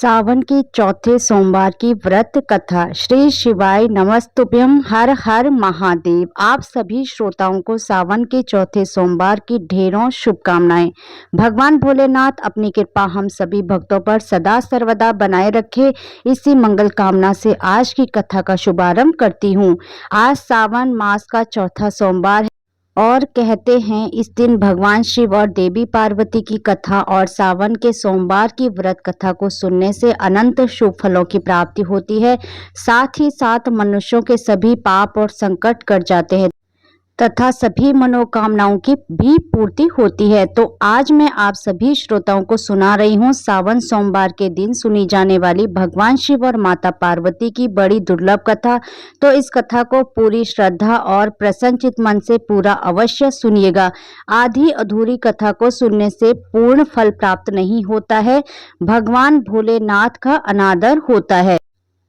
सावन के चौथे सोमवार की व्रत कथा। श्री शिवाय नमस्तुभ्यम। हर हर महादेव। आप सभी श्रोताओं को सावन के चौथे सोमवार की ढेरों शुभकामनाएं। भगवान भोलेनाथ अपनी कृपा हम सभी भक्तों पर सदा सर्वदा बनाए रखे, इसी मंगल कामना से आज की कथा का शुभारंभ करती हूँ। आज सावन मास का चौथा सोमवार है और कहते हैं इस दिन भगवान शिव और देवी पार्वती की कथा और सावन के सोमवार की व्रत कथा को सुनने से अनंत शुभ फलों की प्राप्ति होती है। साथ ही साथ मनुष्यों के सभी पाप और संकट कट जाते हैं तथा सभी मनोकामनाओं की भी पूर्ति होती है। तो आज मैं आप सभी श्रोताओं को सुना रही हूँ सावन सोमवार के दिन सुनी जाने वाली भगवान शिव और माता पार्वती की बड़ी दुर्लभ कथा। तो इस कथा को पूरी श्रद्धा और प्रसन्नचित मन से पूरा अवश्य सुनिएगा। आधी अधूरी कथा को सुनने से पूर्ण फल प्राप्त नहीं होता है, भगवान भोलेनाथ का अनादर होता है।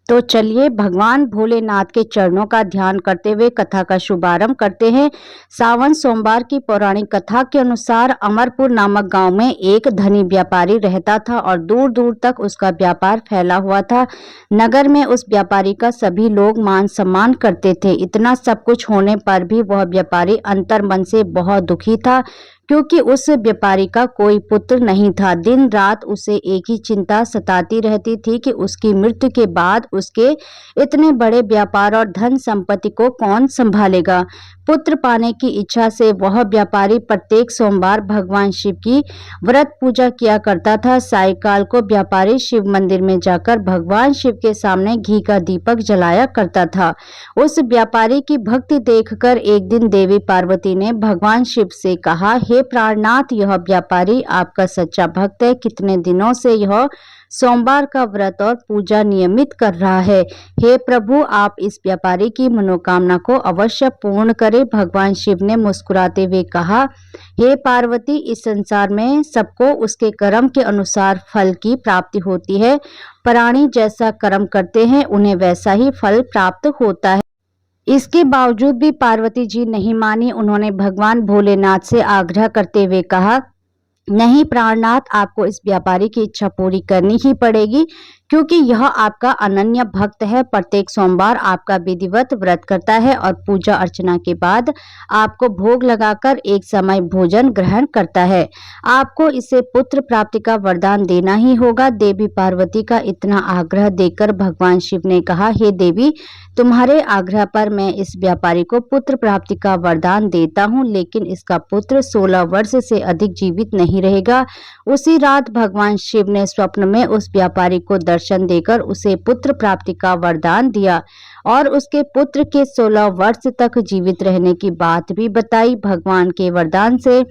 तो चलिए भगवान भोलेनाथ के चरणों का ध्यान करते हुए कथा का शुभारंभ करते हैं। सावन सोमवार की पौराणिक कथा के अनुसार अमरपुर नामक गांव में एक धनी व्यापारी रहता था और दूर दूर तक उसका व्यापार फैला हुआ था। नगर में उस व्यापारी का सभी लोग मान सम्मान करते थे। इतना सब कुछ होने पर भी वह व्यापारी अंतर मन से बहुत दुखी था, क्योंकि उस व्यापारी का कोई पुत्र नहीं था। दिन रात उसे एक ही चिंता सताती रहती थी कि उसकी मृत्यु के बाद उसके इतने बड़े व्यापार और धन संपत्ति को कौन संभालेगा। पुत्र पाने की इच्छा से वह व्यापारी प्रत्येक सोमवार भगवान शिव की व्रत पूजा किया करता था। सायंकाल को व्यापारी शिव मंदिर में जाकर भगवान शिव के सामने घी का दीपक जलाया करता था। उस व्यापारी की भक्ति देखकर एक दिन देवी पार्वती ने भगवान शिव से कहा, हे प्राणनाथ, यह व्यापारी आपका सच्चा भक्त है। कितने दिनों से यह सोमवार का व्रत और पूजा नियमित कर रहा है। हे प्रभु, आप इस व्यापारी की मनोकामना को अवश्य पूर्ण करें। भगवान शिव ने मुस्कुराते हुए कहा, हे पार्वती, इस संसार में सबको उसके कर्म के अनुसार फल की प्राप्ति होती है। प्राणी जैसा कर्म करते हैं उन्हें वैसा ही फल प्राप्त होता है। इसके बावजूद भी पार्वती जी नहीं मानी। उन्होंने भगवान भोलेनाथ से आग्रह करते हुए कहा, नहीं प्राणनाथ, आपको इस व्यापारी की इच्छा पूरी करनी ही पड़ेगी, क्योंकि यह आपका अनन्य भक्त है। प्रत्येक सोमवार आपका विधिवत व्रत करता है और पूजा अर्चना के बाद आपको भोग लगाकर एक समय भोजन ग्रहण करता है। आपको इसे पुत्र प्राप्ति का वरदान देना ही होगा। देवी पार्वती का इतना आग्रह देखकर भगवान शिव ने कहा, हे देवी, तुम्हारे आग्रह पर मैं इस व्यापारी को पुत्र प्राप्ति का वरदान देता हूँ, लेकिन इसका पुत्र 16 वर्ष से अधिक जीवित नहीं रहेगा। उसी रात भगवान शिव ने स्वप्न में उस व्यापारी को दर्शन देकर उसे पुत्र प्राप्ति का वरदान दिया और उसके पुत्र के 16 वर्ष तक जीवित रहने की बात भी बताई। भगवान के वरदान से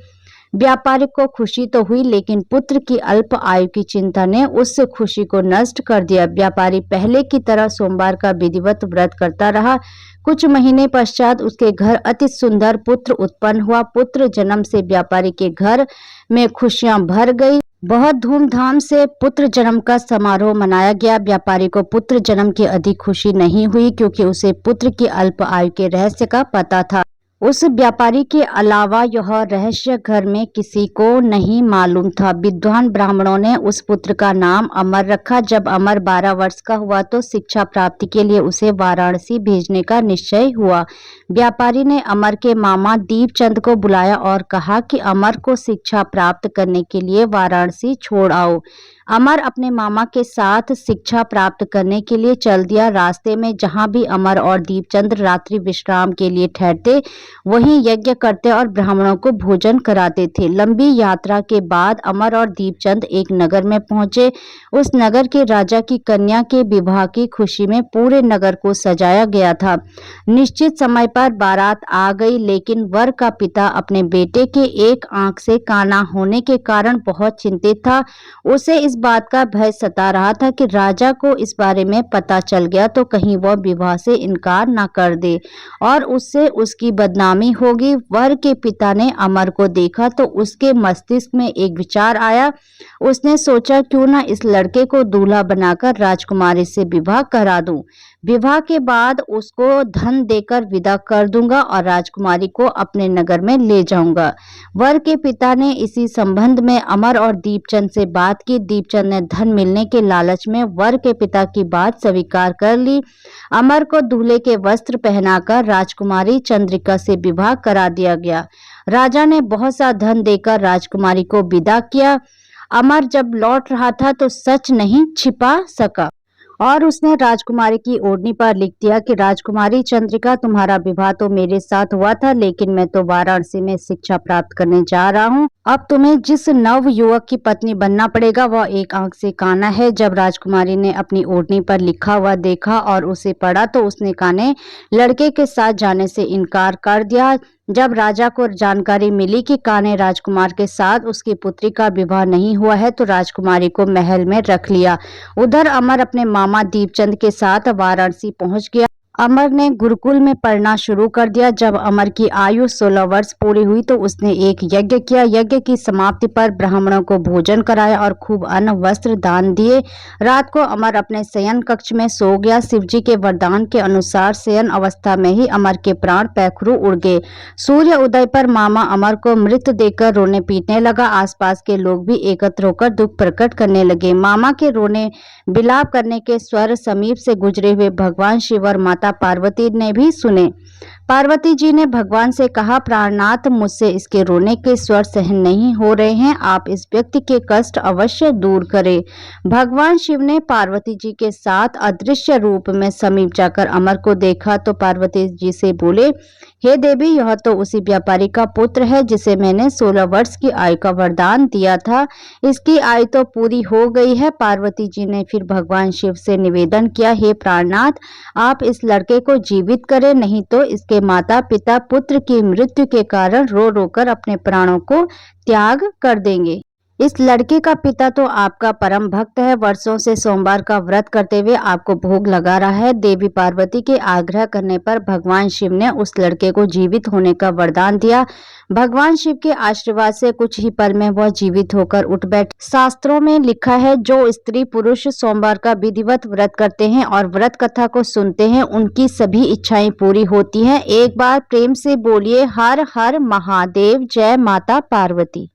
व्यापारी को खुशी तो हुई, लेकिन पुत्र की अल्प आयु की चिंता ने उस खुशी को नष्ट कर दिया। व्यापारी पहले की तरह सोमवार का विधिवत व्रत करता रहा। कुछ महीने पश्चात उसके घर अति सुंदर पुत्र उत्पन्न हुआ। पुत्र जन्म से व्यापारी के घर में खुशियां भर गई। बहुत धूमधाम से पुत्र जन्म का समारोह मनाया गया। व्यापारी को पुत्र जन्म की अधिक खुशी नहीं हुई, क्योंकि उसे पुत्र की अल्प आयु के रहस्य का पता था। उस व्यापारी के अलावा यह रहस्य घर में किसी को नहीं मालूम था। विद्वान ब्राह्मणों ने उस पुत्र का नाम अमर रखा। जब अमर 12 वर्ष का हुआ तो शिक्षा प्राप्ति के लिए उसे वाराणसी भेजने का निश्चय हुआ। व्यापारी ने अमर के मामा दीपचंद को बुलाया और कहा कि अमर को शिक्षा प्राप्त करने के लिए वाराणसी छोड़ आओ। अमर अपने मामा के साथ शिक्षा प्राप्त करने के लिए चल दिया। रास्ते में जहां भी अमर और दीपचंद रात्रि विश्राम के लिए ठहरते, वहीं यज्ञ करते और ब्राह्मणों को भोजन कराते थे। लंबी यात्रा के बाद अमर और दीपचंद एक नगर में पहुंचे। उस नगर के राजा की कन्या के विवाह की खुशी में पूरे नगर को सजाया गया था। निश्चित समय पर बारात आ गई, लेकिन वर का पिता अपने बेटे के एक आंख से काना होने के कारण बहुत चिंतित था। उसे इस बात का भय सता रहा था कि राजा को इस बारे में पता चल गया तो कहीं वह विवाह से इनकार न कर दे और उससे उसकी बदनामी होगी। वर के पिता ने अमर को देखा तो उसके मस्तिष्क में एक विचार आया। उसने सोचा, क्यों न इस लड़के को दूल्हा बनाकर राजकुमारी से विवाह करा दूं। विवाह के बाद उसको धन देकर विदा कर दूंगा और राजकुमारी को अपने नगर में ले जाऊंगा। वर के पिता ने इसी संबंध में अमर और दीपचंद से बात की। दीपचंद ने धन मिलने के लालच में वर के पिता की बात स्वीकार कर ली। अमर को दूल्हे के वस्त्र पहनाकर राजकुमारी चंद्रिका से विवाह करा दिया गया। राजा ने बहुत सा धन देकर राजकुमारी को विदा किया। अमर जब लौट रहा था तो सच नहीं छिपा सका और उसने राजकुमारी की ओढ़नी पर लिख दिया कि राजकुमारी चंद्रिका, तुम्हारा विवाह तो मेरे साथ हुआ था, लेकिन मैं तो वाराणसी में शिक्षा प्राप्त करने जा रहा हूँ। अब तुम्हें जिस नव युवक की पत्नी बनना पड़ेगा वह एक आंख से काना है। जब राजकुमारी ने अपनी ओढ़नी पर लिखा हुआ देखा और उसे पढ़ा तो उसने काने लड़के के साथ जाने से इनकार कर दिया। जब राजा को जानकारी मिली कि कान्हे राजकुमार के साथ उसकी पुत्री का विवाह नहीं हुआ है तो राजकुमारी को महल में रख लिया। उधर अमर अपने मामा दीपचंद के साथ वाराणसी पहुंच गया। अमर ने गुरुकुल में पढ़ना शुरू कर दिया। जब अमर की आयु 16 वर्ष पूरी हुई तो उसने एक यज्ञ किया। यज्ञ की समाप्ति पर ब्राह्मणों को भोजन कराया और खूब अन्न वस्त्र दान दिए। रात को अमर अपने शयन कक्ष में सो गया। शिवजी के वरदान के अनुसार शयन अवस्था में ही अमर के प्राण पैखरू उड़ गए। सूर्य उदय पर मामा अमर को मृत देखकर रोने पीटने लगा। आसपास के लोग भी एकत्र होकर दुख प्रकट करने लगे। मामा के रोने विलाप करने के स्वर समीप से गुजरे हुए भगवान शिव और माता पार्वती ने भी सुने। पार्वती जी ने भगवान से कहा, प्राणनाथ, मुझसे इसके रोने के स्वर सहन नहीं हो रहे हैं, आप इस व्यक्ति के कष्ट अवश्य दूर करें। भगवान शिव ने पार्वती जी के साथ अदृश्य रूप में समीप जाकर अमर को देखा तो पार्वती जी से बोले, हे देवी, यह तो उसी व्यापारी का पुत्र है जिसे मैंने 16 वर्ष की आयु का वरदान दिया था। इसकी आयु तो पूरी हो गई है। पार्वती जी ने फिर भगवान शिव से निवेदन किया, हे प्राणनाथ, आप इस लड़के को जीवित करें, नहीं तो इसके माता पिता पुत्र की मृत्यु के कारण रो रो कर अपने प्राणों को त्याग कर देंगे। इस लड़के का पिता तो आपका परम भक्त है, वर्षों से सोमवार का व्रत करते हुए आपको भोग लगा रहा है। देवी पार्वती के आग्रह करने पर भगवान शिव ने उस लड़के को जीवित होने का वरदान दिया। भगवान शिव के आशीर्वाद से कुछ ही पल में वह जीवित होकर उठ बैठे। शास्त्रों में लिखा है, जो स्त्री पुरुष सोमवार का विधिवत व्रत करते हैं और व्रत कथा को सुनते हैं उनकी सभी इच्छाएं पूरी होती हैं। एक बार प्रेम से बोलिए, हर हर महादेव, जय माता पार्वती।